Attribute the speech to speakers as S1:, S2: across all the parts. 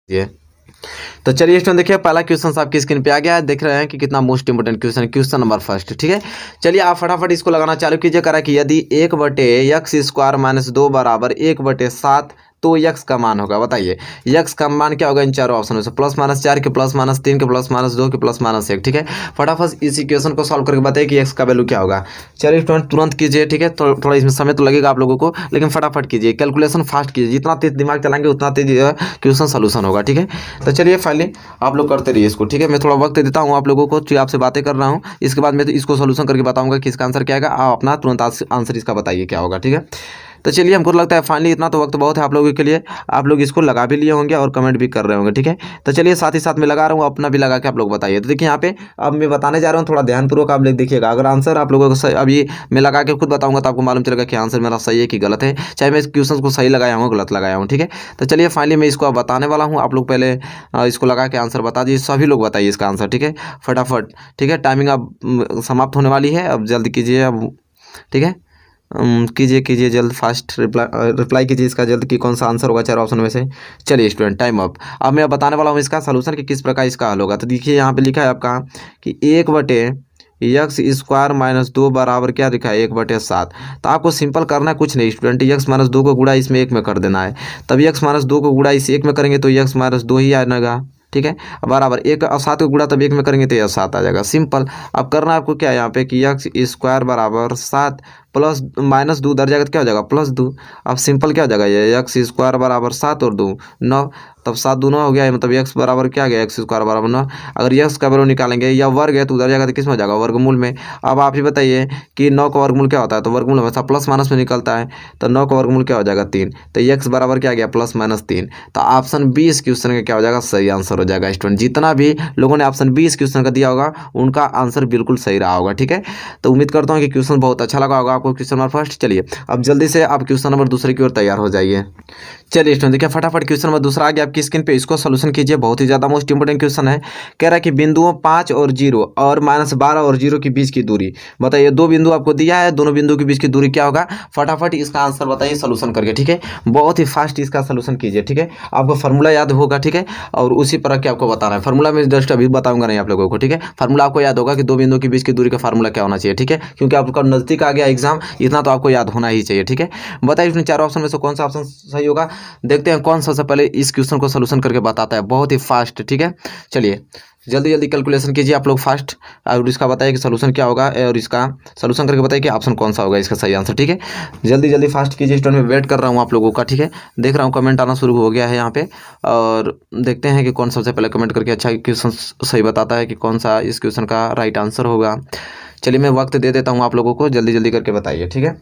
S1: ये तो चलिए स्टूडेंट देखिए पहला क्वेश्चन आपकी स्क्रीन पे आ गया है। देख रहे हैं कि कितना मोस्ट इंपोर्टेंट क्वेश्चन है, क्वेश्चन नंबर फर्स्ट। ठीक है, चलिए आप फटाफट इसको लगाना चालू कीजिए। करा कि यदि 1/(x²-2) = 1/7 तो यक्स का मान होगा। बताइए यक्स का मान क्या होगा इन चारों ऑप्शन में से, +-4 के +-3 के +-2 के +-1। ठीक है, फटाफट इस इक्वेशन को सॉल्व करके बताइए कि एक्स का वैल्यू क्या होगा। चलिए स्टूडेंट तुरंत कीजिए। ठीक है, थोड़ा इसमें समय तो लगेगा आप लोगों को, लेकिन फटाफट कीजिए, कैलकुलेशन फास्ट कीजिए। जितना तेज दिमाग चलाएंगे उतना तेज क्वेश्चन सोल्यूशन होगा। ठीक है, तो चलिए फाइनली आप लोग करते रहिए इसको। ठीक है, मैं थोड़ा वक्त देता हूँ आप लोगों को, जो आपसे बातें कर रहा हूँ। इसके बाद मैं तो इसको सोल्यूशन करके बताऊंगा कि इसका आंसर क्या आएगा। आप अपना तुरंत आंसर इसका बताइए क्या होगा। ठीक है, तो चलिए हमको लगता है फाइनली इतना तो वक्त बहुत है आप लोगों के लिए। आप लोग इसको लगा भी लिए होंगे और कमेंट भी कर रहे होंगे। ठीक है, तो चलिए साथ ही साथ मैं लगा रहा हूँ, अपना भी लगा के आप लोग बताइए। तो देखिए यहाँ पे अब मैं बताने जा रहा हूँ, थोड़ा ध्यानपूर्वक आप लोग देखिएगा। अगर आंसर आप लोगों को सही, अभी मैं लगा के खुद बताऊंगा तो आपको मालूम चलेगा कि आंसर मेरा सही है कि गलत है, चाहे मैं इस क्वेश्चन को सही लगाया हूँ गलत लगाया हूँ। ठीक है, तो चलिए फाइनली मैं इसको अब बताने वाला हूँ। आप लोग पहले इसको लगा के आंसर बता दीजिए, सभी लोग बताइए इसका आंसर। ठीक है, फटाफट। ठीक है, टाइमिंग अब समाप्त होने वाली है, अब जल्दी कीजिए अब। ठीक है, कीजिए कीजिए जल्द, फास्ट रिप्लाई कीजिए इसका जल्द कि कौन सा आंसर होगा चार ऑप्शन में से। चलिए स्टूडेंट टाइम अप। अब मैं बताने वाला हूँ इसका सलूशन कि किस प्रकार इसका हल होगा। तो देखिए यहाँ पे लिखा है आपका कि 1/(x²-2) बराबर क्या लिखा है 1/7। तो आपको सिंपल करना है, कुछ नहीं स्टूडेंट, x-2 को गुणा इसमें 1 में कर देना है। तब x-2 को गुणा इस 1 में करेंगे तो x-2 ही आएगा। ठीक है, बराबर 1 और 7 को गुणा तब 1 में करेंगे तो यह 7 आ जाएगा। सिंपल। अब करना आपको क्या है यहाँ पे कि x² बराबर 7 प्लस -2 उधर जाएगा तो क्या हो जाएगा +2। अब सिंपल क्या हो जाएगा ये x² बराबर 7 और 2 9, तब 7 दूना हो गया, मतलब x बराबर क्या गया x² बराबर 9। अगर x का वैल्यू निकालेंगे या वर्ग है तो उधर जाएगा तो किस में हो जाएगा वर्गमूल में। अब आप ही बताइए कि 9 का वर्गमूल क्या होता है, तो वर्गमूल हमेशा प्लस माइनस में निकलता है। तो 9 का वर्गमूल क्या हो जाएगा 3, तो x बराबर क्या गया +-3। तो ऑप्शन 20 क्वेश्चन का क्या हो जाएगा सही आंसर हो जाएगा। स्टूडेंट जितना भी लोगों ने ऑप्शन 20 क्वेश्चन का दिया होगा उनका आंसर बिल्कुल सही रहा होगा। ठीक है, तो उम्मीद करता हूँ कि क्वेश्चन बहुत अच्छा लगा होगा आपको, क्वेश्चन नंबर फर्स्ट। चलिए अब जल्दी से आप क्वेश्चन नंबर दूसरे की ओर तैयार हो जाइए। चलिए स्टूडेंट देखिए फटाफट क्वेश्चन नंबर दूसरा आ गया आपकी स्क्रीन पे, इसको सोल्यूशन कीजिए। बहुत ही ज़्यादा मोस्ट इंपोर्टेंट क्वेश्चन है। कह रहा है कि बिंदुओं 5 और 0 और -12 और 0 के बीच की दूरी बताइए। दो बिंदु आपको दिया है, दोनों बिंदु के बीच की दूरी क्या होगा। फटाफट इसका आंसर बताइए सोल्यूशन करके। ठीक है, बहुत ही फास्ट इसका सोल्यूशन कीजिए। ठीक है, आपको फार्मूला याद होगा। ठीक है, और उसी पर के आपको बताना है। फार्मूला में जस्ट अभी बताऊंगा नहीं आप लोगों को। ठीक है, फार्मूला आपको याद होगा कि दो बिंदु के बीच की दूरी का फार्मूला क्या होना चाहिए। ठीक है, क्योंकि आपका नजदीक आ गया एग्जाम, इतना तो आपको याद होना ही चाहिए। ठीक है, बताइए इसमें चार ऑप्शन में से कौन सा ऑप्शन सही होगा। देखते हैं कौन सबसे पहले इस क्वेश्चन को सोल्यूशन करके बताता है, बहुत ही फास्ट। ठीक है, चलिए जल्दी जल्दी कैलकुलेशन कीजिए आप लोग फास्ट, और इसका बताइए कि सोल्यूशन क्या होगा, और इसका सोल्यूशन करके बताइए कि ऑप्शन कौन सा होगा इसका सही आंसर। ठीक है, जल्दी जल्दी फास्ट कीजिए स्टूडेंट, में वेट कर रहा हूँ आप लोगों का। ठीक है, देख रहा हूँ कमेंट आना शुरू हो गया है यहाँ पे, और देखते हैं कि कौन सबसे पहले कमेंट करके अच्छा क्वेश्चन सही बताता है कि कौन सा इस क्वेश्चन का राइट आंसर होगा। चलिए मैं वक्त दे देता हूँ आप लोगों को, जल्दी जल्दी करके बताइए। ठीक है,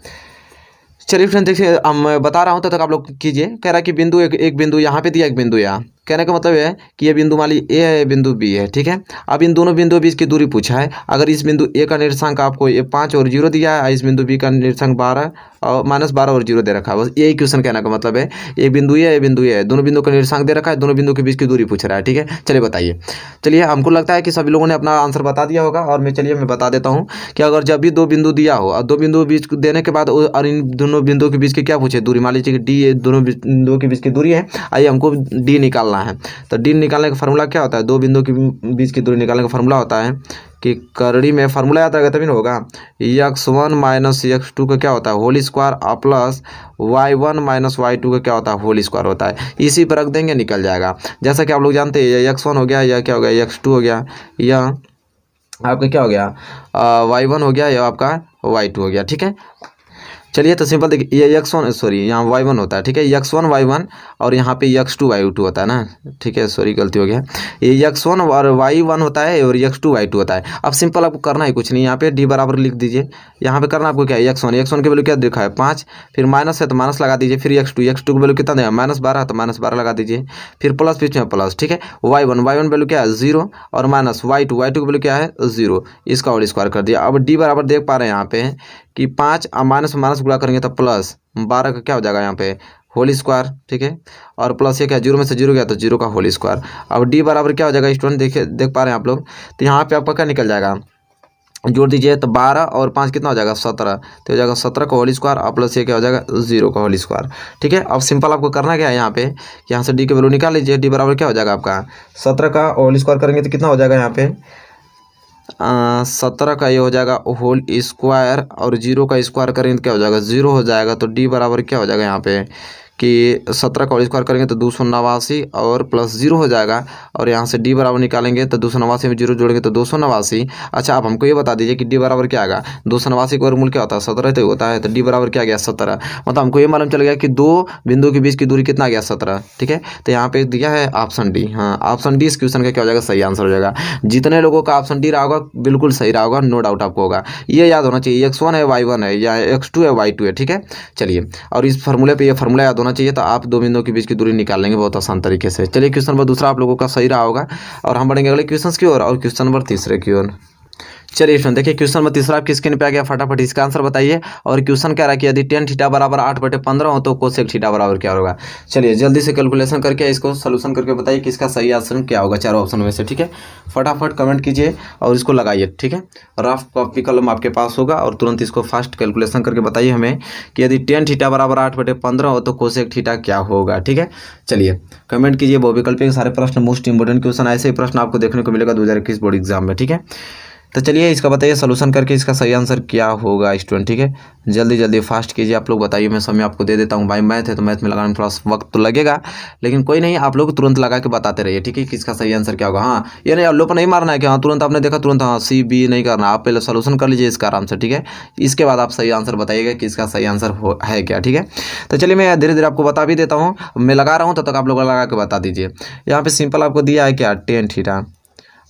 S1: चलिए फ्रेंड देखिए मैं बता रहा हूँ तब तक आप लोग कीजिए। कह रहा है कि बिंदु एक बिंदु यहाँ पे दिया, एक बिंदु यहाँ। कहने का मतलब है कि ये बिंदु मान ली ए है, बिंदु बी है। ठीक है, अब इन दोनों बिंदुओं बीच की दूरी पूछा है। अगर इस बिंदु ए का निर्देशांक आपको ये 5 और 0 दिया है, इस बिंदु बी का निर्देशांक 12 और -12 और 0 दे रखा है, बस यही क्वेश्चन कहने का मतलब है। एक बिंदु ये है, बिंदु ये है, दोनों बिंदु का निर्देशांक दे रखा है, दोनों बिंदु के बीच की दूरी पूछ रहा है। ठीक है, चलिए बताइए। चलिए हमको लगता है कि सभी लोगों ने अपना आंसर बता दिया होगा, और मैं बता देता हूँ कि अगर जब भी दो बिंदु दिया हो और दो बिंदु बीच देने के बाद और इन दोनों बिंदुओं के बीच की क्या पूछे दूरी, मान लीजिए कि डी दोनों बिंदुओं के बीच की दूरी है, आइए हमको डी निकालना है। तो डी निकालने का फार्मूला क्या होता है, दो बिंदुओं के बीच की दूरी निकालने का फार्मूला होता है कि करड़ी में फार्मूला याद आएगा तभी ना होगा, x1 - x2 का क्या होता है whole square plus y1 - y2 का क्या होता है होल स्क्वायर होता है। इसी पर रख देंगे निकल जाएगा। जैसा कि आप लोग जानते हैं ये x1 हो गया, या क्या हो गया x2 हो गया, या आपका क्या हो गया y1 हो गया, या आपका y2 हो गया। ठीक है, चलिए तो सिंपल देखिए ये x1 सॉरी यहाँ y1 होता है। ठीक है, x1 y1 और यहाँ पे x2 y2 होता है ना। ठीक है, सॉरी गलती हो गया, ये x1 और y1 होता है और x2 y2 होता है। अब सिंपल आपको करना है कुछ नहीं, यहाँ पे d बराबर लिख दीजिए। यहाँ पे करना आपको क्या है x1 की वैल्यू क्या दिखा है 5, फिर माइनस है तो माइनस लगा दीजिए, फिर x2 की वैल्यू कितना देगा -12 तो -12 लगा दीजिए, फिर प्लस बीच में प्लस। ठीक है, y1 वैल्यू क्या है 0 और माइनस y2 की वैल्यू क्या है 0, इसका होल स्क्वायर कर दिया। अब d बराबर देख पा रहे हैं यहाँ पे कि 5 माइनस माइनस गुणा करेंगे तो प्लस 12 का क्या हो जाएगा यहाँ पे होल स्क्वायर। ठीक है, और प्लस ये क्या 0 में से 0 गया तो 0 का होल स्क्वायर। अब डी बराबर क्या हो जाएगा स्टूडेंट देखिए, देख पा रहे हैं आप लोग, तो यहाँ पे आपका क्या निकल जाएगा जोड़ दीजिए तो 12 और 5 कितना हो जाएगा 17, तो हो जाएगा 17 का होल स्क्वायर और प्लस ये क्या हो जाएगा 0 का होल स्क्वायर। ठीक है, अब सिंपल आपको करना क्या है, यहाँ पे यहाँ से डी की वैल्यू निकाल लीजिए। डी बराबर क्या हो जाएगा आपका 17 का होल स्क्वायर करेंगे तो कितना हो जाएगा यहाँ पे 17 का ये हो जाएगा होल स्क्वायर और 0 का स्क्वायर करेंगे तो क्या हो जाएगा 0 हो जाएगा। तो डी बराबर क्या हो जाएगा यहाँ पे कि 17 का होल स्क्वायर करेंगे तो 289 और प्लस 0 हो जाएगा। और यहाँ से डी बराबर निकालेंगे तो 289 में 0 जोड़ेंगे तो 289। अच्छा, आप हमको ये बता दीजिए कि डी बराबर क्या आएगा, 289 का वर्गमूल क्या होता है 17 तो होता है, तो डी बराबर क्या गया 17। मतलब हमको ये मालूम चल गया कि दो बिंदु के बीच की दूरी कितना गया 17। ठीक है, तो यहाँ पे दिया है ऑप्शन डी। हाँ, ऑप्शन डी इस क्वेश्चन का क्या हो जाएगा सही आंसर हो जाएगा। जितने लोगों का ऑप्शन डी रहा होगा बिल्कुल सही रहा होगा, नो डाउट आपको होगा। ये याद होना चाहिए x1 है y1 है या x2 है y2 है। ठीक है, चलिए, और इस फार्मूले पे ये फार्मूला याद होना चाहिए, तो आप दो बिंदुओं के बीच की दूरी निकाल लेंगे बहुत आसान तरीके से। चलिए, क्वेश्चन नंबर दूसरा आप लोगों का सही रहा होगा और हम बढ़ेंगे अगले क्वेश्चन की ओर और क्वेश्चन नंबर तीसरे की ओर। चलिए स्टूडेंट, देखिए क्वेश्चन नंबर तीसरा आपकी स्क्रीन पे आ गया, फटाफट इसका आंसर बताइए। और क्वेश्चन क्या रहा कि यदि tan थीटा बराबर 8/15 हो तो कोसेक थीटा बराबर क्या होगा। चलिए जल्दी से कैलकुलेशन करके इसको सोल्यूशन करके बताइए कि इसका सही आंसर क्या होगा चारों ऑप्शन में से। ठीक है, फटाफट कमेंट कीजिए और इसको लगाइए। ठीक है, रफ कॉपी कलम आपके पास होगा और तुरंत इसको फास्ट कैलकुलेशन करके बताइए हमें कि यदि tan थीटा बराबर 8/15 हो तो कोसेक थीटा क्या होगा। ठीक है, चलिए कमेंट कीजिए। बहुविकल्पीय सारे प्रश्न, मोस्ट इंपोर्टेंट क्वेश्चन, ऐसे ही प्रश्न आपको देखने को मिलेगा 2021 बोर्ड एग्जाम में। ठीक है, तो चलिए इसका बताइए सोल्यूशन करके इसका सही आंसर क्या होगा स्टूडेंट। ठीक है, जल्दी जल्दी फास्ट कीजिए आप लोग, बताइए। मैं समय आपको दे देता हूँ, भाई मैथ है तो मैथ में लगाने में थोड़ा वक्त तो लगेगा, लेकिन कोई नहीं, आप लोग तुरंत लगा के बताते रहिए। ठीक है, कि इसका सही आंसर क्या होगा। हाँ, ये नहीं लोप नहीं मारना है कि हाँ तुरंत आपने देखा तुरंत हाँ सी बी नहीं करना, आप पहले सोल्यूशन कर लीजिए इसका आराम से। ठीक है, इसके बाद आप सही आंसर बताइएगा कि इसका सही आंसर है क्या। ठीक है, तो चलिए मैं धीरे धीरे आपको बता भी देता हूँ, मैं लगा रहा हूँ तब तक आप लोग लगा के बता दीजिए। यहाँ पे सिंपल आपको दिया है क्या tan थीटा।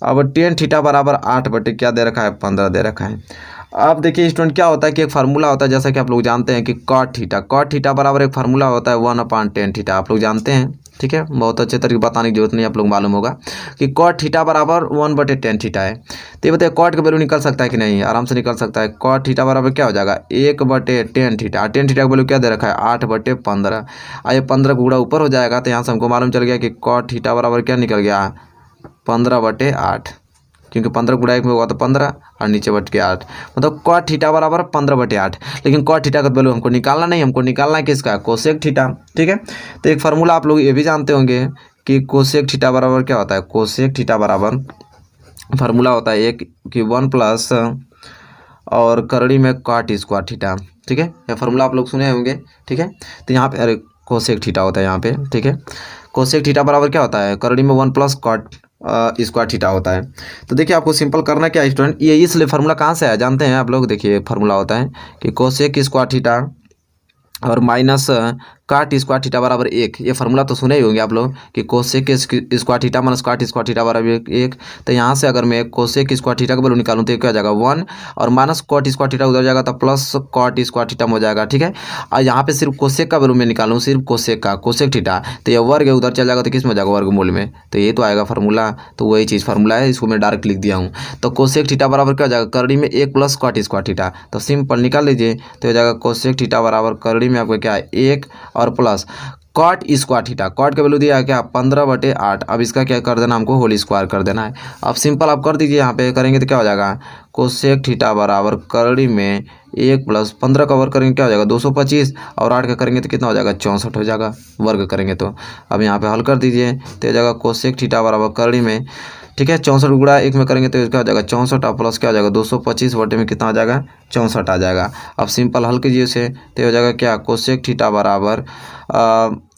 S1: अब tan थीटा बराबर 8 क्या दे रखा है 15 दे रखा है। अब देखिए स्टूडेंट क्या होता है कि एक फार्मूला होता है, जैसा कि आप लोग जानते हैं कि cot थीटा बराबर एक फार्मूला होता है 1/tan थीटा, आप लोग जानते हैं। ठीक है, बहुत अच्छे तरीके बताने की जरूरत नहीं, आप लोग मालूम होगा कि cot थीटा बराबर 1/tan थीटा है। तो ये बताइए cot का वैल्यू निकल सकता है कि नहीं, आराम से निकल सकता है। cot थीटा बराबर क्या हो जाएगा 1/tan थीटा। tan थीटा का वैल्यू क्या दे रखा है 8/15। आइए 15 गुणा ऊपर हो जाएगा, तो यहाँ से हमको मालूम चल गया कि cot थीटा बराबर क्या निकल गया 15/8, क्योंकि 15 गुणा 1 में होगा तो 15 और नीचे बट के 8, मतलब cot थीटा बराबर 15/8। लेकिन cot थीटा का वैल्यू हमको निकालना नहीं, हमको निकालना है किसका कोसेक थीटा। ठीक है, तो एक फार्मूला आप लोग ये भी जानते होंगे कि कोसेक थीटा बराबर क्या होता है। कोसेक थीटा बराबर फार्मूला होता है एक कि 1 प्लस और करड़ी में cot स्क्वायर थीटा। ठीक है, यह फार्मूला आप लोग सुने होंगे। ठीक है, तो यहाँ पे अरे कोसेक थीटा होता है यहाँ पे। ठीक है, कोसेक थीटा बराबर क्या होता है करड़ी में 1 प्लस cot स्क्वायर थीटा होता है। तो देखिए आपको सिंपल करना क्या है स्टूडेंट, ये इसलिए फार्मूला कहाँ से है जानते हैं आप लोग। देखिए फार्मूला होता है कि कोसेक स्क्वायर थीटा और माइनस cot स्क्वायर थीटा बराबर 1। ये फार्मूला तो सुने ही होंगे आप लोग कि cosec square theta minus cot square theta बराबर 1। तो यहाँ से अगर मैं कोसेक स्क्वायर थीटा का वैल्यू निकालूँ तो क्या हो जाएगा 1 और माइनस cot स्क्वायर थीटा उधर जाएगा तो प्लस cot स्क्वायर थीटा हो जाएगा। ठीक है, और यहाँ पे सिर्फ कोसेक का वैल्यू मैं निकालूँ, सिर्फ कोसेक का कोसेक थीटा, तो ये वर्ग है उधर चल जाएगा तो किस में हो जाएगा वर्गमूल में, तो ये तो आएगा फार्मूला। तो वही चीज़ फार्मूला है, इसको मैं डायरेक्ट लिख दिया हूँ। तो कोसेक थीटा बराबर क्या हो जाएगा करड़ी में 1 प्लस cot स्क्वायर थीटा, तो सिंपल निकाल लीजिए। तो हो जाएगा कोसेक थीटा बराबर करड़ी में आपको क्या है 1 और plus cot square theta. cot का वैल्यू दिया है क्या 15/8। अब इसका क्या कर देना हमको होल स्क्वायर कर देना है। अब सिंपल आप कर दीजिए, यहाँ पे करेंगे तो क्या हो जाएगा कोसेक थीटा बराबर करड़ी में 1 प्लस 15 का वर्ग करेंगे क्या हो जाएगा 225 और 8 का करेंगे तो कितना हो जाएगा 64 हो जाएगा वर्ग करेंगे तो। अब यहाँ पे हल कर दीजिए तो हो जाएगा कोसेक थीटा बराबर करड़ी में, ठीक है 64 गुणा 1 में करेंगे तो क्या हो जाएगा 64 और प्लस क्या हो जाएगा 225 बटे में कितना आ जाएगा 64 आ जाएगा। अब सिंपल हल कीजिए उसे तो हो जाएगा क्या कोसेक थीटा बराबर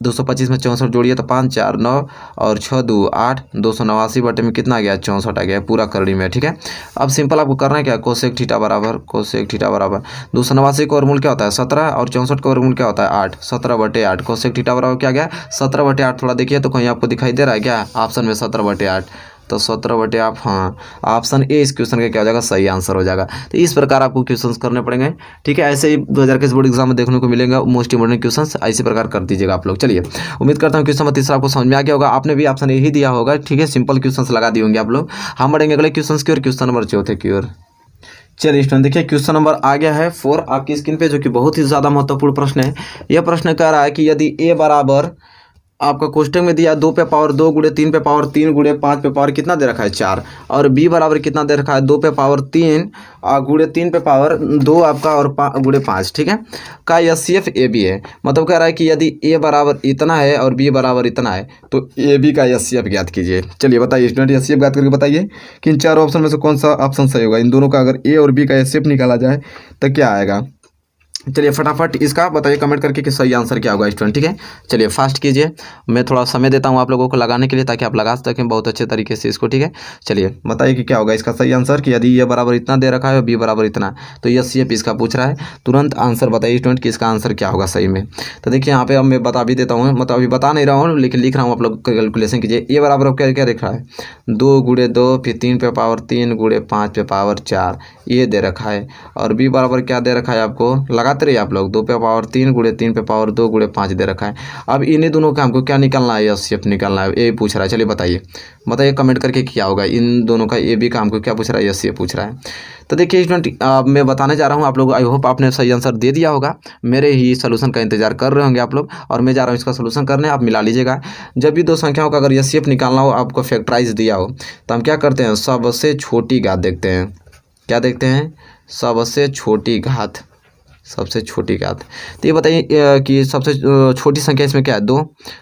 S1: 225 में 64 जोड़िए तो 5 4 9 और 6 2 8 289 बटे में कितना आ गया 64 आ गया पूरा करड़ी में। ठीक है, अब सिंपल आपको करना है क्या कोसेक थीटा बराबर 289 का वर्गमूल क्या होता है 17 और 64 का वर्गमूल क्या होता है 8, 17/8। कोसेक थीटा बराबर क्या गया 17/8। थोड़ा देखिए तो कहीं आपको दिखाई दे रहा है क्या ऑप्शन में 17/8, तो 17/8 हाँ ऑप्शन ए इस क्वेश्चन का क्या हो जाएगा सही आंसर हो जाएगा। तो इस प्रकार आपको क्वेश्चंस करने पड़ेंगे। ठीक है, ऐसे ही 2021 बोर्ड एग्जाम में देखने को मिलेंगे मोस्ट इंपोर्टेंट क्वेश्चंस, इसी प्रकार कर दीजिएगा आप लोग। चलिए उम्मीद करता हूँ क्वेश्चन नंबर तीसरा आपको समझ में आ गया होगा, आपने भी ऑप्शन ए ही दिया होगा। ठीक है, सिंपल क्वेश्चंस लगा दिए होंगे आप लोग। हम बढ़ेंगे अगले क्वेश्चन की ओर, क्वेश्चन नंबर चौथे की ओर। चलिए स्टूडेंट देखिए क्वेश्चन नंबर आ गया है 4 आपकी स्क्रीन पे, जो कि बहुत ही ज़्यादा महत्वपूर्ण प्रश्न है। यह प्रश्न कह रहा है कि यदि ए बराबर आपका कोष्टक में दिया 2 पे पावर 2 गुणे 3 पे पावर 3 गुणे 5 पे पावर कितना दे रखा है 4, और b बराबर कितना दे रखा है 2 पे पावर 3 गुणे 3 पे पावर 2 आपका और गुणे 5, ठीक है, का एचसीएफ ए बी है। मतलब कह रहा है कि यदि a बराबर इतना है और b बराबर इतना है तो ए बी का एचसीएफ ज्ञात कीजिए। चलिए बताइए स्टूडेंट, एचसीएफ ज्ञात करके बताइए कि इन चारों ऑप्शन में से कौन सा ऑप्शन सही होगा। इन दोनों का अगर a और b का एचसीएफ निकाला जाए तो क्या आएगा। चलिए फटाफट इसका बताइए कमेंट करके कि सही आंसर क्या होगा स्टूडेंट, ठीक है। चलिए फास्ट कीजिए, मैं थोड़ा समय देता हूँ आप लोगों को लगाने के लिए ताकि आप लगा सकें बहुत अच्छे तरीके से इसको, ठीक है। चलिए बताइए कि क्या होगा इसका सही आंसर, कि यदि ये बराबर इतना दे रखा है और बी बराबर इतना, तो एचसीएफ इसका पूछ रहा है। तुरंत आंसर बताइए स्टूडेंट कि इसका आंसर क्या होगा सही में। तो देखिए यहाँ पे अब मैं बता भी देता हूँ, मतलब अभी बता नहीं रहा हूँ लेकिन लिख रहा हूँ, आप लोग कैलकुलेशन कीजिए। ए बराबर क्या क्या दिख रहा है 2 गुणे 2 फिर 3 पे पावर 3 गुणे 5 पे पावर 4 ये दे रखा है, और बी बराबर क्या दे रखा है आपको, लगाते रहिए आप लोग, 2 पे पावर 3 गुणे 3 पे पावर 2 गुणे 5 दे रखा है। अब इन्हीं दोनों का हमको क्या निकालना है, एचसीएफ निकालना है, ये पूछ रहा है। चलिए बताइए कमेंट करके क्या होगा, इन दोनों का ए बी का हमको क्या पूछ रहा है, एचसीएफ पूछ रहा है। तो देखिए स्टूडेंट मैं बताने जा रहा हूँ आप लोग, आई होप आपने सही आंसर दे दिया होगा, मेरे ही सोल्यूशन का इंतजार कर रहे होंगे आप लोग, और मैं जा रहा हूँ इसका सोल्यूशन करने, आप मिला लीजिएगा। जब भी दो संख्याओं का अगर एचसीएफ निकालना हो, आपको फैक्टराइज दिया हो, तो हम क्या करते हैं, सबसे छोटी घात देखते हैं। क्या देखते हैं, सबसे छोटी घात, सबसे छोटी घात। तो ये बताइए कि सबसे छोटी संख्या इसमें क्या है 2,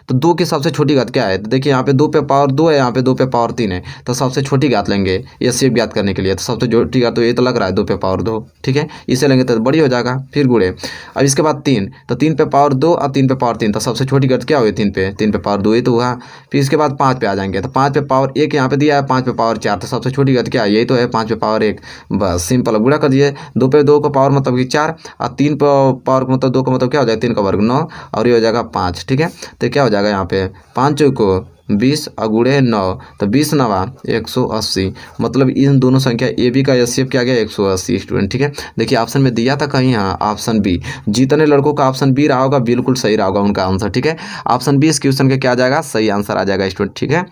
S1: तो 2 की सबसे छोटी घात क्या है। तो देखिए यहाँ पे 2 पे पावर 2 है, यहाँ पे 2 पे पावर 3 है, तो सबसे छोटी घात लेंगे एचसीएफ ज्ञात करने के लिए। तो सबसे छोटी घात तो ये तो लग रहा है 2 पे पावर 2, ठीक है, इसे लेंगे तो बड़ी हो जाएगा, फिर गुणे। अब इसके बाद 3, तो 3 पे पावर 2 और 3 पे पावर 3, तो सबसे छोटी घात क्या हुई 3 पे पावर 2 ये तो हुआ। फिर इसके बाद 5 पे आ जाएंगे, तो 5 पे पावर 1 यहाँ पे दिया है, 5 पे पावर 4, तो सबसे छोटी घात क्या है, यही तो है 5 पे पावर 1। बस सिंपल, गुणा कर दिए, 2 पे 2 का पावर मतलब कि 4, और 3 पावर का मतलब 2 का मतलब क्या हो जाएगा 3 का वर्ग 9, और ये हो जाएगा 5, ठीक है। तो क्या हो जाएगा यहाँ पे 5 चौको 20 और गुणे 9, तो 20 नवा 180, मतलब इन दोनों संख्या ए बी का एचसीएफ क्या गया 180 स्टूडेंट, ठीक है। देखिए ऑप्शन में दिया था कहीं, हाँ ऑप्शन बी, जितने लड़कों का ऑप्शन बी रहा होगा बिल्कुल सही रहा होगा उनका आंसर, ठीक है। ऑप्शन बी इस क्वेश्चन का क्या आ जाएगा, सही आंसर आ जाएगा स्टूडेंट, ठीक है।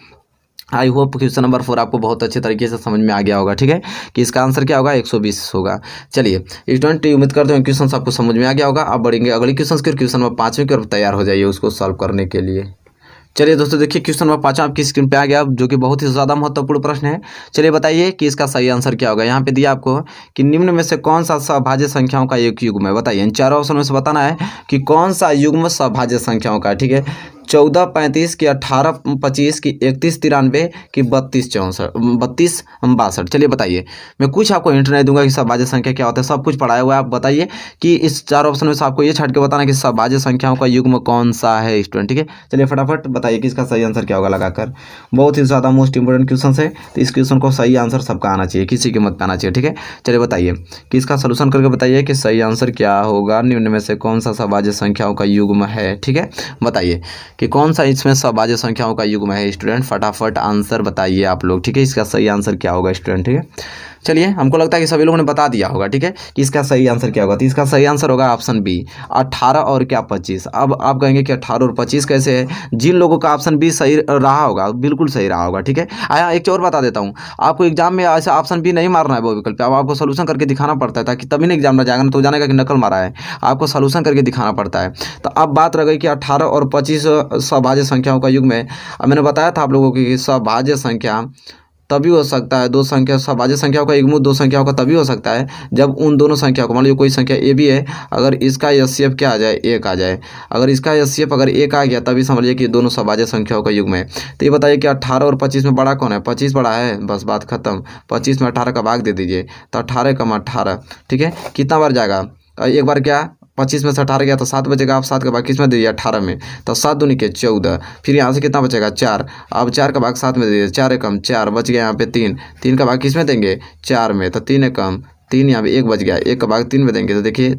S1: आई होप क्वेश्चन नंबर 4 आपको बहुत अच्छे तरीके से समझ में आ गया होगा, ठीक है, कि इसका आंसर क्या होगा 120 होगा। चलिए स्टूडेंट उम्मीद करते हैं क्वेश्चन आपको समझ में आ गया होगा। अब बढ़ेंगे अगले क्वेश्चन के, क्वेश्चन नंबर 5वें की ओर तैयार हो जाइए उसको सॉल्व करने के लिए। चलिए दोस्तों देखिए क्वेश्चन नंबर 5 आपकी स्क्रीन पे आ गया, जो कि बहुत ही ज़्यादा महत्वपूर्ण प्रश्न है। चलिए बताइए कि इसका सही आंसर क्या होगा। यहाँ पे दिया आपको कि निम्न में से कौन सा सभाज्य संख्याओं का एक युग्म है। बताइए इन चारों ऑप्शन में से बताना है कि कौन सा युग्म सभाज्य संख्याओं का, ठीक है। 14 35 की 18 25 की 31 93 की 32 62 चलिए बताइए, मैं कुछ आपको हिंट नहीं दूंगा कि सभाज्य संख्या क्या होता है, सब कुछ पढ़ाया हुआ है। आप बताइए कि इस चार ऑप्शन में से आपको ये छाट के बताना कि सभाज्य संख्याओं का युग्म कौन सा है स्टूडेंट, ठीक है। चलिए फटाफट बताइए कि इसका सही आंसर क्या होगा लगाकर। बहुत ही ज़्यादा मोस्ट इंपोर्टेंट क्वेश्चन है, तो इस क्वेश्चन को सही आंसर सबका आना चाहिए, किसी की मत आना चाहिए, ठीक है। चलिए बताइए कि इसका सोल्यूशन करके बताइए कि सही आंसर क्या होगा, निम्न में से कौन सा सभाज्य संख्याओं का युग्म है, ठीक है। बताइए कि कौन सा इसमें सभाज्य संख्याओं का युग्म है स्टूडेंट, फटाफट आंसर बताइए आप लोग, ठीक है। इसका सही आंसर क्या होगा स्टूडेंट, ठीक है। चलिए हमको लगता है कि सभी लोगों ने बता दिया होगा, ठीक है, कि इसका सही आंसर क्या होगा। तो इसका सही आंसर होगा ऑप्शन बी 18 और क्या 25। अब आप कहेंगे कि 18 और 25 कैसे है, जिन लोगों का ऑप्शन बी सही रहा होगा बिल्कुल सही रहा होगा, ठीक है। आया एक और बता देता हूँ, आपको एग्जाम में ऐसा ऑप्शन बी नहीं मारना है वो विकल्प, अब आपको सोल्यूशन करके दिखाना पड़ता है, ताकि तभी ना एग्जाम में जाएगा ना तो जानेगा कि नकल मारा है, आपको सोल्यूशन करके दिखाना पड़ता है। तो अब बात रह गई कि 18 और 25 सभाज्य संख्याओं का युग्म है। अब मैंने बताया था आप लोगों को कि सभाज्य संख्या तभी हो सकता है, दो संख्या सभाज्य संख्याओं का युग्म दो संख्याओं का तभी हो सकता है जब उन दोनों संख्याओं को, मान लीजिए कोई संख्या ए भी है, अगर इसका एचसीएफ क्या आ जाए 1 आ जाए, अगर इसका एचसीएफ अगर 1 आ गया तभी समझ लीजिए कि दोनों सभाज्य संख्याओं का युग्म है। तो ये बताइए कि 18 और 25 में बड़ा कौन है, 25 बड़ा है, बस बात खत्म। 25 में 18 का भाग दे दीजिए, तो 18 कम 18, ठीक है, कितना बार जाएगा, एक बार क्या 25 में से 18 गया तो 7 बचेगा, आप 7 का भाग किस में दे दिया 18 में, तो 7 दूनी के 14, फिर यहाँ से कितना बचेगा 4, अब 4 का भाग 7 में दे दिया, 4 एकम 4 बच गया, यहाँ पे 3 का भाग किस में देंगे 4 में, तो 3 एकम 3, यहाँ पे 1 बच गया, 1 का भाग 3 में देंगे, तो देखिए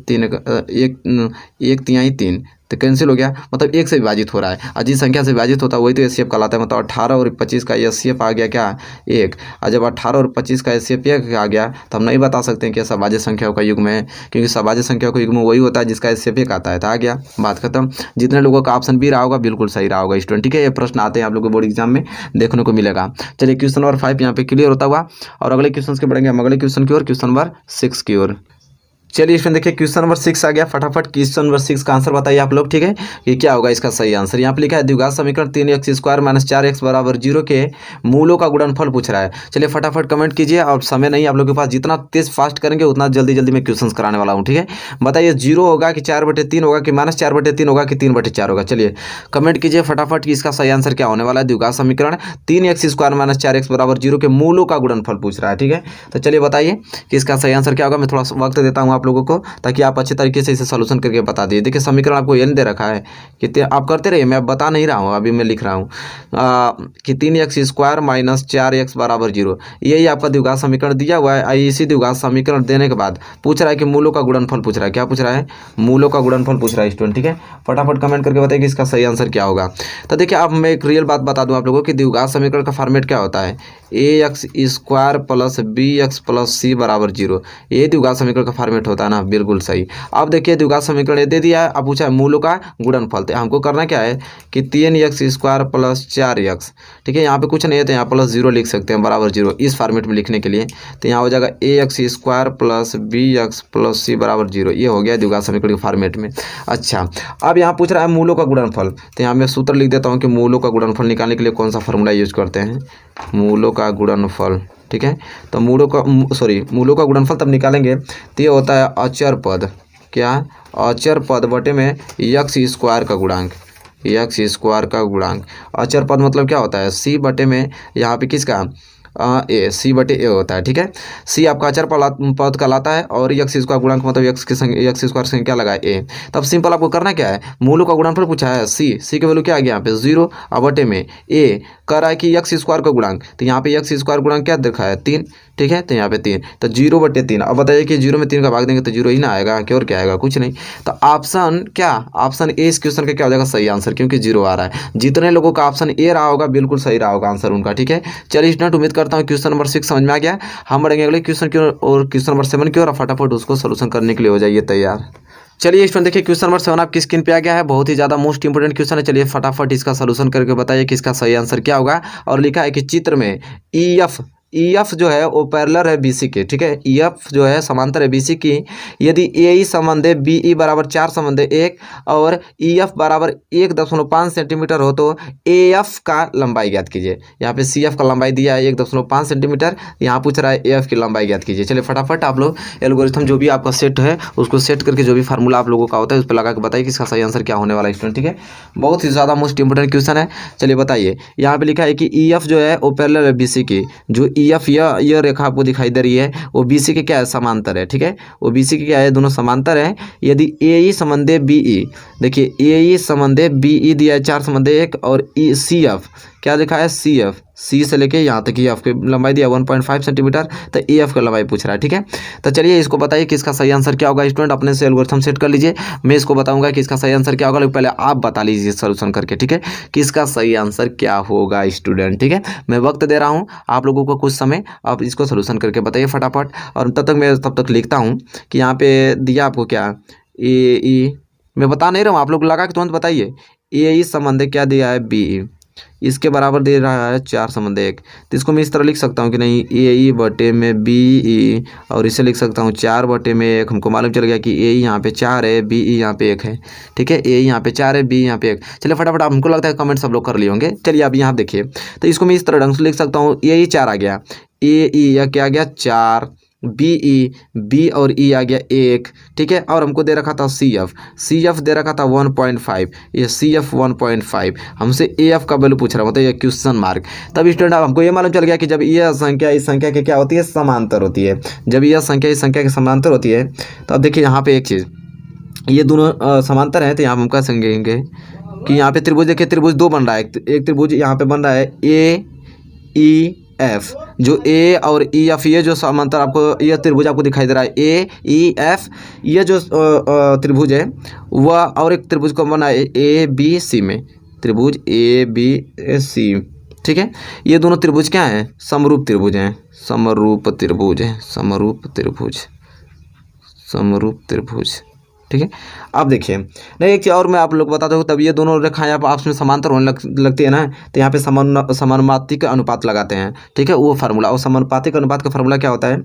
S1: 1 तिहाई 3 तो कैंसिल हो गया, मतलब 1 से विभाजित हो रहा है, और जिस संख्या से विभाजित होता है वही तो एचसीएफ कहलाता है। मतलब 18 और 25 का एचसीएफ आ गया क्या 1, और जब 18 और 25 का एचसीएफ 1 आ गया तो हम नहीं बता सकते हैं कि सभाज्य संख्याओं का युग्म है, क्योंकि सभाज्य संख्याओं का युग्म वही होता है जिसका एचसीएफ 1 आता है। तो आ गया, बात खत्म। जितने लोगों का ऑप्शन बी रहा होगा बिल्कुल सही रहा होगा स्टूडेंट, ठीक है। ये प्रश्न आते हैं आप लोगों को बोर्ड एग्जाम में देखने को मिलेगा। चलिए क्वेश्चन नंबर 5 यहाँ पे क्लियर होता हुआ, और अगले क्वेश्चन के बढ़ेंगे हम अगले क्वेश्चन की ओर, क्वेश्चन नंबर 6 की ओर। चलिए इसमें देखिए क्वेश्चन नंबर 6 आ गया। फटाफट क्वेश्चन नंबर 6 का आंसर बताइए आप लोग, ठीक है। ये क्या होगा इसका सही आंसर। यहाँ पे लिखा है द्विघात समीकरण 3x² - 4x = 0 के मूलों का गुणनफल पूछ रहा है। चलिए फटाफट कमेंट कीजिए, और समय नहीं आप लोग के पास, जितना तेज फास्ट करेंगे उतना जल्दी जल्दी मैं क्वेश्चन कराने वाला हूँ, ठीक है। बताइए 0 होगा कि 4/3 होगा कि -4/3 होगा कि 3/4 होगा। चलिए कमेंट कीजिए फटाफट कि इसका सही आंसर क्या होने वाला है। द्विघात समीकरण 3x² - 4x = 0 के मूलों का गुणनफल पूछ रहा है, ठीक है। तो चलिए बताइए कि इसका सही आंसर क्या होगा। मैं थोड़ा वक्त देता हूँ आप लोगों को, ताकि आप अच्छे तरीके से इसे सॉल्यूशन करके बता दिए। देखिए समीकरण आपको ये दे रखा है कि आप करते रहिए, मैं बता नहीं रहा हूँ, अभी मैं लिख रहा हूँ कि 3x² - 4x = 0। यही आपका द्विघात समीकरण दिया हुआ है। इसी द्विघात समीकरण देने के बाद पूछ रहा है कि मूलों का गुणनफल पूछ रहा है। क्या पूछ रहा है? मूलों का गुणनफल पूछ रहा है स्टूडेंट, ठीक है। फटाफट कमेंट करके बताइए कि इसका सही आंसर क्या होगा। तो देखिए अब मैं एक रियल बात बता दूं आप लोगों को कि द्विघात समीकरण का फॉर्मेट क्या होता है। ax² + bx + c = 0। ये द्विघात समीकरण का फॉर्मेट होता है ना, बिल्कुल सही। अब देखिए द्विघात समीकरण ये दे दिया है, अब पूछा है मूलों का गुणनफल। तो हमको करना क्या है कि 3x² + 4x, ठीक है। यहाँ पे कुछ नहीं है तो यहाँ +0 लिख सकते हैं = 0 इस फॉर्मेट में लिखने के लिए। तो यहाँ हो जाएगा ax² + bx + c = 0। ये हो गया द्विघात समीकरण के फॉर्मेट में। अच्छा अब यहाँ पूछ रहा है मूलों का गुणनफल। तो यहाँ मैं सूत्र लिख देता हूँ कि मूलों का गुणनफल निकालने के लिए कौन सा फॉर्मूला यूज करते हैं। मूलों का गुणनफल, ठीक है। तो मूलों का गुणनफल तब निकालेंगे तो ये होता है अचर पद। क्या? अचर पद बटे में x² का गुणांक। x² का गुणांक। अचर पद मतलब क्या होता है? c बटे में यहाँ पे किसका c/a होता है, ठीक है। c आपका अचर पद कहलाता है और x² गुणांक मतलब x² संख्या लगाए a। तब सिंपल आपको करना क्या है, मूलों का गुणनफल पूछा है c की वैल्यू क्या आ गया यहाँ पे 0 बटे में a कह रहा है कि x² का गुणांक। तो यहाँ पे x² गुणांक क्या देखा है 3, ठीक है। तो यहाँ पे 3, तो 0/3। अब बताइए कि 0 में 3 का भाग देंगे तो 0 ही ना आएगा, क्या और क्या आएगा? कुछ नहीं। तो ऑप्शन क्या, ऑप्शन ए इस क्वेश्चन का क्या हो जाएगा सही आंसर, क्योंकि 0 आ रहा है। जितने लोगों का ऑप्शन ए रहा होगा बिल्कुल सही रहा होगा आंसर उनका, ठीक है। चलिए स्टूडेंट उम्मीद करता हूँ क्वेश्चन नंबर 6 समझ में आ गया। हम बढ़ेंगे अगले क्वेश्चन की और क्वेश्चन नंबर 7 की ओर। फटाफट उसको सोल्यूशन करने के लिए हो जाइए तैयार। चलिए स्टूडेंट देखिए क्वेश्चन नंबर 7 आपकी स्क्रीन पे आ गया है। बहुत ही ज़्यादा मोस्ट इंपोर्टेंट क्वेश्चन है। चलिए फटाफट इसका सोल्यूशन करके बताइए कि इसका सही आंसर क्या होगा। और लिखा है कि चित्र में EF जो है वो पैरेलल है BC के, ठीक है। EF जो है समांतर है BC की। यदि AE संबंध है BE = 4 संबंध है 1 और EF = 1.5 सेंटीमीटर हो तो AF का लंबाई ज्ञात कीजिए। यहाँ पे CF का लंबाई दिया है 1.5 सेंटीमीटर, यहाँ पूछ रहा है AF की लंबाई ज्ञात कीजिए। चलिए फटाफट आप लोग एल्गोरिथम जो भी आपका सेट है उसको सेट करके जो भी फार्मूला आप लोगों का होता है उस पर लगा के बताइए कि इसका सही आंसर क्या होने वाला है स्टूडेंट, ठीक है। बहुत ही ज़्यादा मोस्ट इंपोर्टेंट क्वेश्चन है। चलिए बताइए यहाँ पे लिखा है कि EF जो है वो पैरेलल है BC की। जो EF यह रेखा आपको दिखाई दे रही है वो BC के क्या है समांतर है, ठीक है। वो BC के क्या है, दोनों समांतर है। यदि AE संबंधे BE, देखिए AE संबंधे BE दिया है 4 संबंधे 1 और CF क्या लिखा है CF, C से लेके यहाँ तक EF की लंबाई दिया 1.5 सेंटीमीटर। तो AF का लंबाई पूछ रहा है, ठीक है। तो चलिए इसको बताइए कि इसका सही आंसर क्या होगा। स्टूडेंट अपने से एल्गोरिथम सेट कर लीजिए, मैं इसको बताऊंगा कि इसका सही आंसर क्या होगा। लेकिन पहले आप बता लीजिए सोल्यूशन करके, ठीक है, कि इसका सही आंसर क्या होगा स्टूडेंट, ठीक है। मैं वक्त दे रहा हूँ आप लोगों को कुछ समय, आप इसको सोल्यूशन करके बताइए फटाफट। और तब तक लिखता हूँ कि यहाँ पे दिया आपको क्या AE, मैं बता नहीं रहा हूँ, आप लोग लगा के तुरंत बताइए। AE संबंध क्या दिया है BE, इसके बराबर दे रहा है 4 संबंध 1। तो इसको मैं इस तरह लिख सकता हूँ कि नहीं AE बटे में BE, और इसे लिख सकता हूँ 4 बटे में 1। हमको मालूम चल गया कि AE यहाँ पे 4 है BE यहाँ पे 1 है, ठीक है। AE यहाँ पे 4 है BE यहाँ पे 1। चलिए फटाफट, हमको लगता है कमेंट सब लोग कर लिए होंगे। चलिए अब यहाँ देखिए, तो इसको मैं इस तरह ढंग से लिख सकता हूँ। AE 4 आ गया, AE या क्या आ गया 4, B और E आ गया 1, ठीक है। और हमको दे रखा था CF दे रखा था 1.5, ये CF 1.5। हमसे AF का वैल्यू पूछ रहा मतलब ये क्वेश्चन मार्क। तब स्टूडेंट हमको ये मालूम चल गया कि जब यह संख्या इस संख्या के क्या होती है समांतर होती है। जब यह संख्या इस संख्या के समांतर होती है तो अब देखिए यहाँ पे एक चीज़, ये दोनों समांतर हैं। तो यहाँ हम क्या समझेंगे कि यहाँ पे त्रिभुज, देखिए त्रिभुज 2 बन रहा है। एक त्रिभुज यहाँ पे बन रहा है AEF, जो A और EF ये जो समांतर आपको ये त्रिभुज आपको दिखाई दे रहा है AEF, ये जो त्रिभुज है वह और एक त्रिभुज को बना है ABC में, त्रिभुज ABC, ठीक है। ये दोनों त्रिभुज क्या हैं, समरूप त्रिभुज हैं, समरूप त्रिभुज है, समरूप त्रिभुज, ठीक है। अब देखिए नहीं एक चीज़ और मैं आप लोग बता दूँ, तब ये दोनों रेखाएं आपस में समांतर होने लगती है ना, तो यहाँ पे समानुपातिक अनुपात लगाते हैं, ठीक है। वो फार्मूला, और समानुपातिक अनुपात का फार्मूला क्या होता है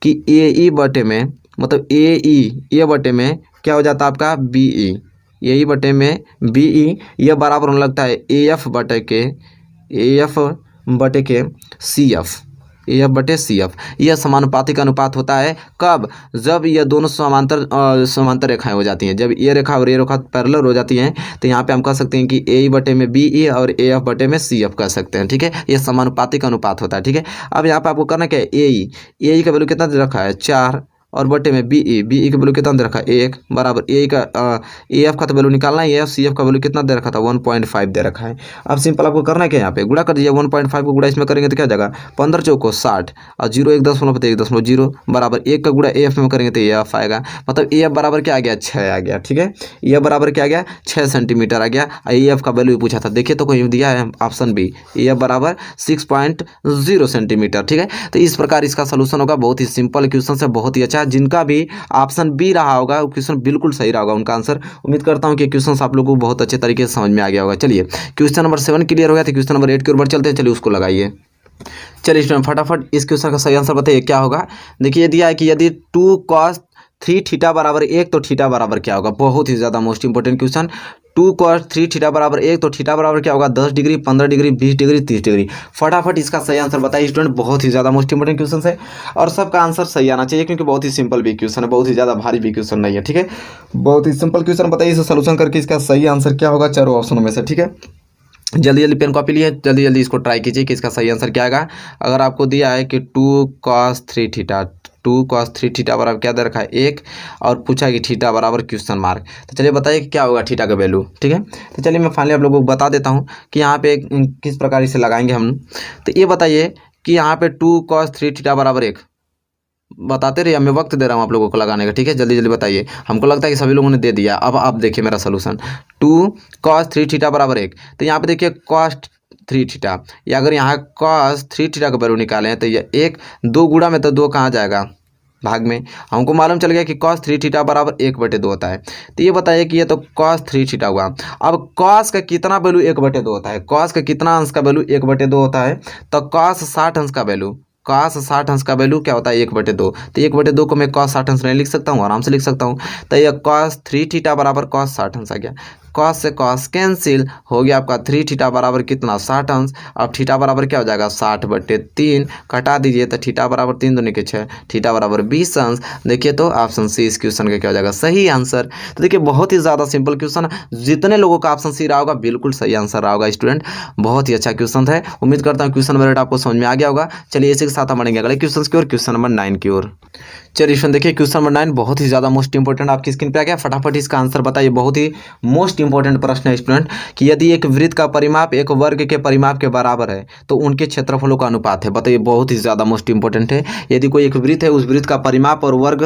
S1: कि AE बटे में मतलब ए ई, ये बटे में क्या हो जाता है आपका बी ई, ए ई बटे में बी ई, यह बराबर होने लगता है ए एफ बटे के, ए एफ बटे के सी एफ, ए एफ बटे सी एफ। यह समानुपातिक अनुपात होता है कब? जब ये दोनों समांतर रेखाएं हो जाती हैं, जब ये रेखा और ये रेखा पैरेलल हो जाती हैं, तो यहाँ पे हम कह सकते हैं कि ए ई बटे में बी ई और ए एफ बटे में सी एफ कह सकते हैं, ठीक है। ये समानुपातिक अनुपात होता है, ठीक है। अब यहाँ पे आपको करना क्या है, ए ई का वैल्यू कितना दे रखा है 4, और बटे में बी ई का वैल्यू कितना दे रखा है 1, बराबर ए एफ का तो वैल्यू निकालना है, ए एफ सी एफ का वैल्यू कितना दे रखा था 1.5 दे रखा है। अब सिंपल आपको करना है क्या, यहाँ पे गुणा कर दीजिए, 1.5 को गुणा इसमें करेंगे तो क्या जाएगा 15 चौको 60, और 0 1.0 बराबर 1 का गुणा ए एफ में करेंगे तो ए एफ आएगा, मतलब ए एफ बराबर क्या आ गया 6 आ गया, ठीक है। ए एफ बराबर क्या आ गया 6 सेंटीमीटर आ गया। ए एफ का वैल्यू पूछा था, देखिए तो कोई दिया है ऑप्शन बी, ए एफ बराबर 6.0 सेंटीमीटर, ठीक है। तो इस प्रकार इसका सोल्यूशन होगा, बहुत ही सिंपल क्वेश्चन से, बहुत ही अच्छा। जिनका भी ऑप्शन बी रहा होगा वो क्वेश्चन बिल्कुल सही रहा होगा उनका आंसर। उम्मीद करता हूं कि क्वेश्चन आप लोगों को बहुत अच्छे तरीके से समझ में आ गया होगा। चलिए क्वेश्चन नंबर 7 क्लियर हो गया, तो क्वेश्चन नंबर 8 की ओर बढ़ चलते हैं। चलिए उसको लगाइए। चलिए स्टूडेंट फटाफट इस क्वेश्चन का सही आंसर बताइए क्या होगा। देखिए दिया है कि यदि 2 cos 3 थीटा बराबर 1 तो थीटा बराबर क्या होगा। बहुत ही ज़्यादा most important question. 2 cos 3 theta बराबर 1 तो थीटा बराबर क्या होगा 10 डिग्री, 15 डिग्री, 20 डिग्री, 30 डिग्री। फटाफट इसका सही आंसर बताइए स्टूडेंट। बहुत ही ज़्यादा मोस्ट इंपॉर्टेंट क्वेश्चन है और सबका आंसर सही आना चाहिए, क्योंकि बहुत ही सिंपल भी क्वेश्चन है, बहुत ही ज़्यादा भारी भी क्वेश्चन नहीं है, ठीक है। बहुत ही सिंपल क्वेश्चन बताइए, इसे सोल्यूशन करके इसका सही आंसर क्या होगा चारों ऑप्शनों में से, ठीक है। जल्दी जल्दी पेन कॉपी लिए, जल्दी जल्दी इसको ट्राई कीजिए कि इसका सही आंसर क्या आएगा। अगर आपको दिया है कि 2 cos 3 थीटा, 2 cos 3 थीटा बराबर क्या दे रखा है 1, और पूछा कि थीटा बराबर क्वेश्चन मार्क, तो चलिए बताइए कि क्या होगा थीटा का वैल्यू, ठीक है। तो चलिए मैं फाइनली आप लोगों को बता देता हूँ कि यहाँ पे किस प्रकार इसे लगाएंगे हम। तो ये बताइए कि यहाँ पे 2 cos 3 थीटा बराबर 1 बताते रहिए, मैं वक्त दे रहा हूँ आप लोगों को लगाने का, ठीक है। जल्दी जल्दी बताइए, हमको लगता है कि सभी लोगों ने दे दिया। अब आप देखिए मेरा सोल्यूशन, 2 cos 3 थीटा बराबर 1, तो यहाँ पे देखिए cos 3 थीटा, या अगर यहाँ cos 3 थीटा का वैल्यू निकालें तो ये 1 2 गुणा में, तो 2 कहाँ जाएगा भाग में। हमको मालूम चल गया कि cos 3 थीटा बराबर 1/2 होता है। तो ये बताइए कि ये तो cos 3 थीटा हुआ। अब cos का कितना वैल्यू 1/2 होता है, cos का कितना अंश का वैल्यू 1/2 होता है, तो cos 60 अंश का वैल्यू, cos 60 अंश का वैल्यू क्या होता है 1/2। तो 1/2 को मैं cos 60 अंश नहीं लिख सकता हूँ, आराम से लिख सकता हूँ। तो ये cos 3 थीटा बराबर cos 60 अंश आ गया। cos से cos कैंसिल हो गया आपका, 3 थीटा बराबर कितना 60 अंश। अब थीटा बराबर क्या हो जाएगा 60/3, कटा दीजिए तो थीटा बराबर 3 दूनी के 6, थीटा बराबर 20 अंश। देखिए तो ऑप्शन सी इस क्वेश्चन का क्या हो जाएगा सही आंसर। तो देखिए बहुत ही ज़्यादा सिंपल क्वेश्चन, जितने लोगों का ऑप्शन सी रहा होगा बिल्कुल सही आंसर रहा होगा स्टूडेंट। बहुत ही अच्छा क्वेश्चन है, उम्मीद करता हूँ क्वेश्चन मेरिट आपको समझ में आ गया होगा। चलिए इसी के साथ हम बढ़ेंगे अगले क्वेश्चन की ओर, क्वेश्चन नंबर 9 की ओर। चलिए स्टूडेंट देखिए क्वेश्चन नंबर 9 बहुत ही ज़्यादा मोस्ट इंपॉर्टेंट आपकी स्क्रीन पे आ गया। फटाफट इसका आंसर बताइए। बहुत ही मोस्ट इंपॉर्टेंट प्रश्न है स्टूडेंट कि यदि एक वृत्त का परिमाप एक वर्ग के परिमाप के बराबर है तो उनके क्षेत्रफलों का अनुपात है। बताइए, बहुत ही ज़्यादा मोस्ट इंपॉर्टेंट है। यदि कोई एक वृत्त है, उस वृत्त का परिमाप और वर्ग,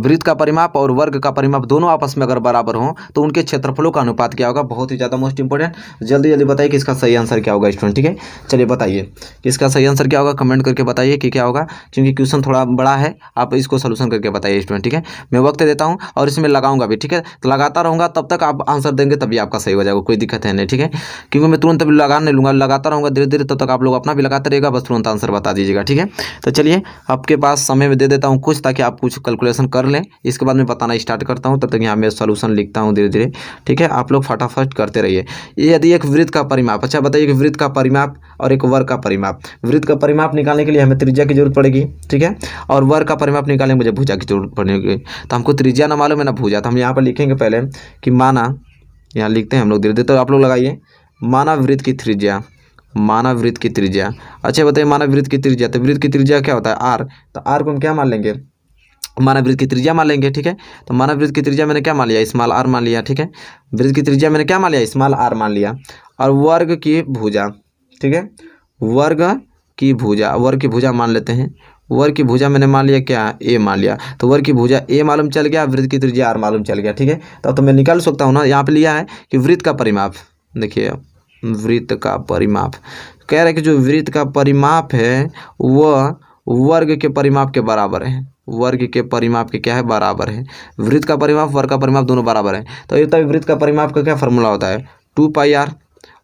S1: वृत्त का परिमाप और वर्ग का परिमाप दोनों आपस में अगर बराबर हों तो उनके क्षेत्रफलों का अनुपात क्या होगा। बहुत ही ज़्यादा मोस्ट इंपॉर्टेंट। जल्दी जल्दी बताइए कि इसका सही आंसर क्या होगा स्टूडेंट, ठीक है। चलिए बताइए कि इसका सही आंसर क्या होगा, कमेंट करके बताइए कि क्या होगा, क्योंकि क्वेश्चन थोड़ा बड़ा है। आप इसको सोल्यूशन करके बताइए स्टूडेंट, ठीक है। मैं वक्त देता हूँ और इसमें लगाऊंगा भी, ठीक है। तो लगाता रहूँगा, तब तक आप आंसर देंगे तभी आपका सही हो जाएगा, कोई दिक्कत है नहीं, ठीक है। क्योंकि मैं तुरंत अभी लगा नहीं लूँगा, लगाता रहूँगा धीरे धीरे, तब तक आप लोग अपना भी लगाते रहिएगा, बस तुरंत आंसर बता दीजिएगा, ठीक है। तो चलिए आपके पास समय में दे देता हूँ कुछ, ताकि आप कुछ कैलकुलेशन कर लें, इसके बाद मैं बताना स्टार्ट करता हूँ। तब तक यहाँ मैं सोल्यूशन लिखता हूँ धीरे धीरे, ठीक है। आप लोग फटाफट करते रहिए। ये यदि एक वृत्त का परिमाप, अच्छा बताइए कि वृत्त का परिमाप और एक वर्ग का परिमाप, वृत्त का परिमाप निकालने के लिए हमें त्रिज्या की जरूरत पड़ेगी, ठीक है, और वर्ग का परिमाप निकालने में मुझे भुजा की जरूरत पड़ेगी। तो हमको त्रिज्या ना मालूम है ना भुजा, तो हम यहाँ पर लिखेंगे पहले कि माना, यहाँ लिखते हैं हम लोग धीरे धीरे, तो आप लोग लगाइए माना वृत्त की त्रिज्या, माना वृत्त की त्रिज्या। अच्छा बताइए माना वृत्त की त्रिज्या, तो वृत्त की त्रिज्या क्या होता है आर, तो आर को हम क्या मान लेंगे, माना वृत्त की त्रिज्या मान लेंगे, ठीक है। तो माना वृत्त की त्रिज्या मैंने क्या मान लिया, स्मॉल आर मान लिया, ठीक है। वृत्त की त्रिज्या मैंने क्या मान लिया, स्मॉल आर मान लिया। और वर्ग की भुजा, ठीक है, वर्ग की भुजा, वर्ग की भुजा मान लेते हैं। वर्ग की भुजा मैंने मान लिया क्या, ए मान लिया। तो वर्ग की भुजा ए मालूम चल गया, वृत्त की त्रिज्या आर मालूम चल गया, ठीक है। तो मैं निकाल सकता हूँ ना, यहाँ पे लिया है कि वृत्त का परिमाप, देखिए वृत्त का परिमाप कह रहा है कि जो वृत्त का परिमाप है वह वर्ग के परिमाप के बराबर है, वर्ग के परिमाप के क्या है बराबर है। वृत्त का परिमाप वर्ग का परिमाप दोनों बराबर है। तो ये तभी वृत्त का परिमाप का क्या फॉर्मूला होता है 2πr,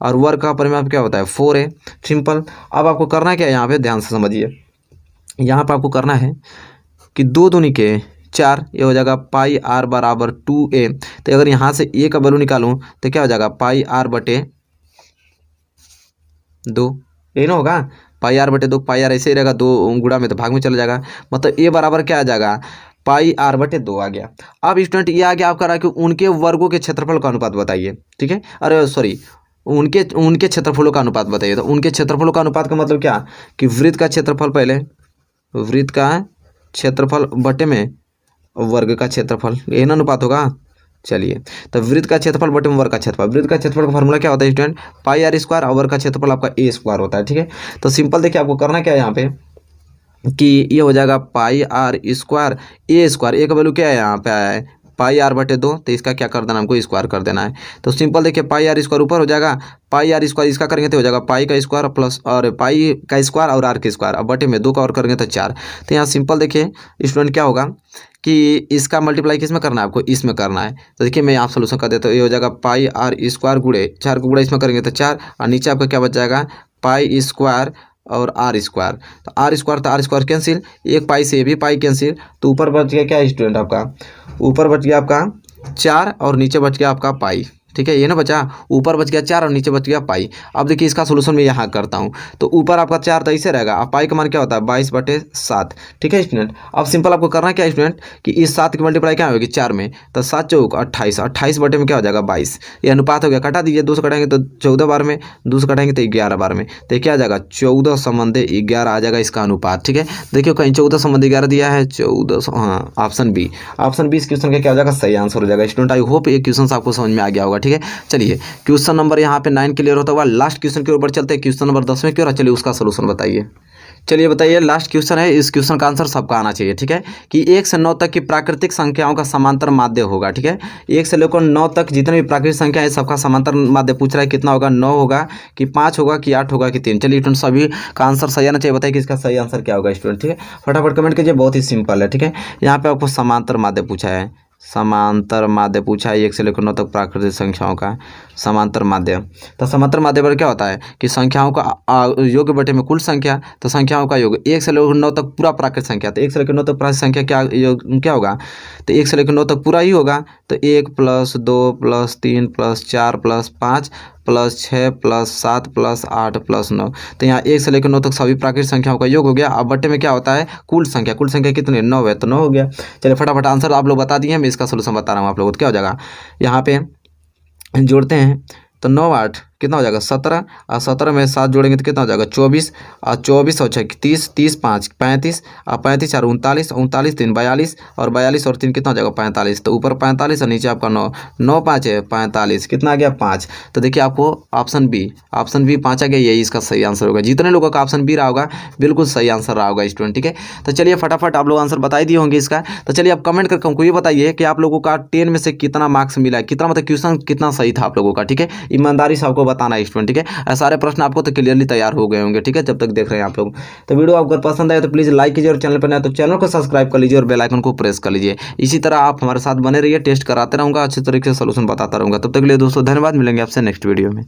S1: और वर्ग का परिमाप क्या होता है 4a, सिंपल। अब आपको करना क्या है, यहाँ पे ध्यान से समझिए, यहाँ पर आपको करना है कि 2 दूनी के 4, ये हो जाएगा पाई आर बराबर 2a। तो अगर यहाँ से a का वैल्यू निकालूँ तो क्या हो जाएगा पाई आर बटे 2, ये ना होगा पाई आर बटे 2। पाई आर ऐसे ही रहेगा, 2 गुणा में तो भाग में चला जाएगा, मतलब a बराबर क्या आ जाएगा पाई आर बटे 2 आ गया। अब स्टूडेंट ये आ गया आपका रहा कि उनके वर्गों के क्षेत्रफल का अनुपात बताइए, ठीक है, अरे सॉरी उनके क्षेत्रफलों का अनुपात बताइए। तो उनके क्षेत्रफलों का अनुपात का मतलब क्या कि वृत्त का क्षेत्रफल, पहले वृत्त का क्षेत्रफल बटे में वर्ग का क्षेत्रफल, यही ना अनुपात होगा। चलिए, तो वृत्त का क्षेत्रफल बटे में वर्ग का क्षेत्रफल। वृत्त का क्षेत्रफल का फॉर्मूला क्या होता है स्टूडेंट पाई आर स्क्वायर, और वर्ग का क्षेत्रफल आपका ए स्क्वायर होता है, ठीक है। तो सिंपल देखिए आपको करना क्या है यहाँ पे कि ये हो जाएगा पाई आर स्क्वायर ए स्क्वायर, ए का वैल्यू क्या है यहाँ पे आया है पाई आर बटे 2, तो इसका क्या कर देना हमको स्क्वायर कर देना है। तो सिंपल देखिए पाई आर स्क्वायर ऊपर हो जाएगा, पाई आर स्क्वायर इसका करेंगे तो हो जाएगा पाई का स्क्वायर प्लस और पाई का स्क्वायर और आर के स्क्वायर, अब बटे में 2 का और करेंगे तो 4। तो यहाँ सिंपल देखिए स्टूडेंट क्या होगा कि इसका मल्टीप्लाई किस में करना है आपको, इसमें करना है। तो देखिए मैं यहाँ सोल्यूशन कर देता हूँ, ये हो जाएगा पाई आर स्क्वायर गुणे 4 को गुणा इसमें करेंगे तो 4, और नीचे आपका क्या बच जाएगा पाई स्क्वायर और आर स्क्वायर। तो आर स्क्वायर तो आर स्क्वायर कैंसिल, एक पाई से भी पाई कैंसिल, तो ऊपर बच गया क्या स्टूडेंट आपका, ऊपर बच गया आपका 4 और नीचे बच गया आपका पाई, ठीक है, ये ना बचा, ऊपर बच गया 4 और नीचे बच गया पाई। अब देखिए इसका सोल्यूशन मैं यहाँ करता हूँ, तो ऊपर आपका 4 तो ऐसे रहेगा, अब पाई का मान क्या होता है 22/7, ठीक है स्टूडेंट। अब सिंपल आपको करना क्या है स्टूडेंट कि इस 7 की मल्टीप्लाई क्या होगी 4 में, तो 7 चौक 28, 28 बटे में क्या हो जाएगा 22, ये अनुपात हो गया, कटा दीजिए, 2 से कटाएंगे तो 14 बार में, 2 से कटाएंगे तो 11 बार में, तो क्या आ जाएगा 14 संबंधी 11 आ जाएगा इसका अनुपात, ठीक है। देखिए कहीं 14 संबंधी 11 दिया है, 14, हाँ ऑप्शन बी इस क्वेश्चन का क्या हो जाएगा सही आंसर हो जाएगा स्टूडेंट। आई होप ये क्वेश्चन आपको समझ में आ गया होगा, ठीक है। चलिए क्वेश्चन नंबर यहाँ पे 9 क्लियर होता हुआ लास्ट क्वेश्चन के ऊपर चलते हैं, क्वेश्चन नंबर 10 में क्यों रहा, चलिए उसका सोल्यूशन बताइए। चलिए बताइए, लास्ट क्वेश्चन है, इस क्वेश्चन का आंसर सबका आना चाहिए, ठीक है, कि 1 से 9 तक की प्राकृतिक संख्याओं का समांतर माध्य होगा, ठीक है। 1 से लेकर 9 तक जितने भी प्राकृतिक संख्या है सबका समांतर माध्य पूछ रहा है, कितना होगा 9 होगा कि 5 होगा कि 8 होगा कि 3। चलिए स्टूडेंट सभी का आंसर सही आना चाहिए, बताइए कि इसका सही आंसर क्या होगा स्टूडेंट, ठीक है, फटाफट कमेंट कीजिए, बहुत ही सिंपल है, ठीक है। यहाँ पे आपको समांतर माध्य पूछा है, समांतर माध्य पूछा है 1 से लेकर 9 तक प्राकृतिक संख्याओं का समांतर माध्य। तो समांतर माध्य पर क्या होता है कि संख्याओं का योग बटे में कुल संख्या, तो संख्याओं का योग 1 से लेकर 9 तक पूरा प्राकृतिक संख्या, तो 1 से लेकर 9 तक प्राकृतिक संख्या क्या होगा, तो 1 से लेकर 9 तक पूरा ही होगा, तो 1 + 2 + 3 + 4 + 5 + 6 + 7 + 8 + 9। तो यहाँ 1 से लेकर 9 तक सभी प्राकृतिक संख्याओं का योग हो गया। अब बट्टे में क्या होता है कुल संख्या कितनी है 9 है, तो 9 हो गया। चलिए फटाफट आंसर आप लोग बता दिए, मैं इसका सोल्यूशन बता रहा हूँ आप लोगों को, क्या हो जाएगा यहाँ पे जोड़ते हैं तो 9 8 कितना हो जाएगा 17, और 17 में 7 जोड़ेंगे तो कितना हो जाएगा 24, और 24 और 6 30, 30 5 35, और 35 और 39, 39 3 42, और 42 और 3 कितना हो जाएगा 45। तो ऊपर 45 और नीचे आपका 9, 9 5 है 45, कितना आ गया 5। तो देखिए आपको ऑप्शन बी 5 आ गया, यही इसका सही आंसर होगा। जितने लोगों का ऑप्शन बी रहा होगा बिल्कुल सही आंसर रहा होगा स्टूडेंट, ठीक है। तो चलिए फटाफट आप लोग आंसर बता ही दिए होंगे इसका। तो चलिए आप कमेंट करके हमको ये बताइए कि आप लोगों का 10 में से कितना मार्क्स मिला है, कितना मतलब क्वेश्चन कितना सही था आप लोगों का, ठीक है। ईमानदारी से आपको बताना है स्टूडेंट, ठीक है। सारे प्रश्न आपको तो क्लियरली तैयार हो गए होंगे, ठीक है, जब तक देख रहे हैं आप लोग। तो वीडियो आपको पसंद आए तो प्लीज़ लाइक कीजिए, और चैनल पर नया तो चैनल को सब्सक्राइब कर लीजिए और बेल आइकन को प्रेस कर लीजिए। इसी तरह आप हमारे साथ बने रहिए, टेस्ट कराते रहूँगा, अच्छे तरीके से सोल्यूशन बताता रहूँगा। तब तक के लिए दोस्तों धन्यवाद, मिलेंगे आपसे नेक्स्ट वीडियो में।